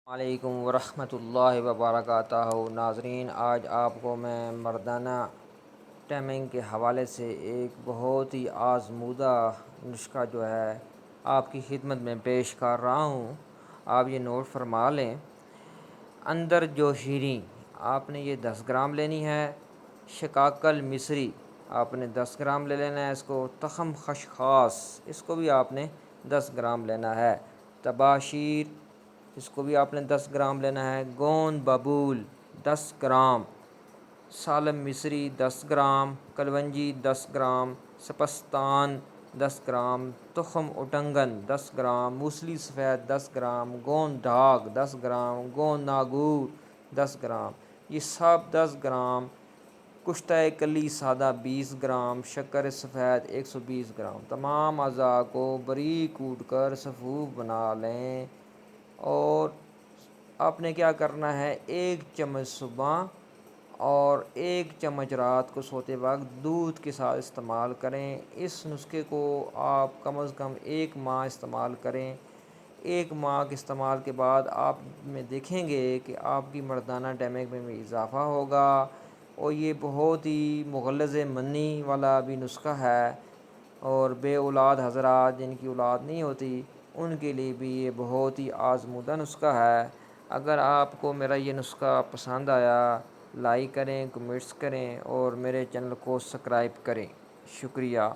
علیکم ورحمۃ اللہ وبرکاتہ۔ ناظرین، آج آپ کو میں مردانہ ٹائمنگ کے حوالے سے ایک بہت ہی آزمودہ نسخہ جو ہے آپ کی خدمت میں پیش کر رہا ہوں۔ آپ یہ نوٹ فرما لیں۔ اندر جو شیریں آپ نے یہ 10 گرام لینی ہے۔ شکاکل مصری آپ نے 10 گرام لے لینا ہے اس کو۔ تخم خشخاص اس کو بھی آپ نے 10 گرام لینا ہے۔ تباشیر اس کو بھی آپ نے 10 گرام لینا ہے۔ گوند ببول 10 گرام۔ سالم مصری 10 گرام۔ کلونجی 10 گرام۔ سپستان 10 گرام۔ تخم اٹنگن 10 گرام۔ موسلی سفید 10 گرام۔ گوند ڈھاگ 10 گرام۔ گوند ناگور 10 گرام۔ یہ سب 10 گرام۔ کشتہ کلی سادہ 20 گرام۔ شکر سفید 120 گرام۔ تمام اعضاء کو باریک کوٹ کر صفوف بنا لیں، اور آپ نے کیا کرنا ہے، 1 چمچ صبح اور 1 چمچ رات کو سوتے وقت دودھ کے ساتھ استعمال کریں۔ اس نسخے کو آپ کم از کم 1 ماہ استعمال کریں۔ 1 ماہ کے استعمال کے بعد آپ میں دیکھیں گے کہ آپ کی مردانہ ٹائمنگ میں بھی اضافہ ہوگا، اور یہ بہت ہی مغلظ منی والا بھی نسخہ ہے، اور بے اولاد حضرات جن کی اولاد نہیں ہوتی ان کے لیے بھی یہ بہت ہی آزمودہ نسخہ ہے۔ اگر آپ کو میرا یہ نسخہ پسند آیا، لائک کریں، کمنٹس کریں، اور میرے چینل کو سبسکرائب کریں۔ شکریہ۔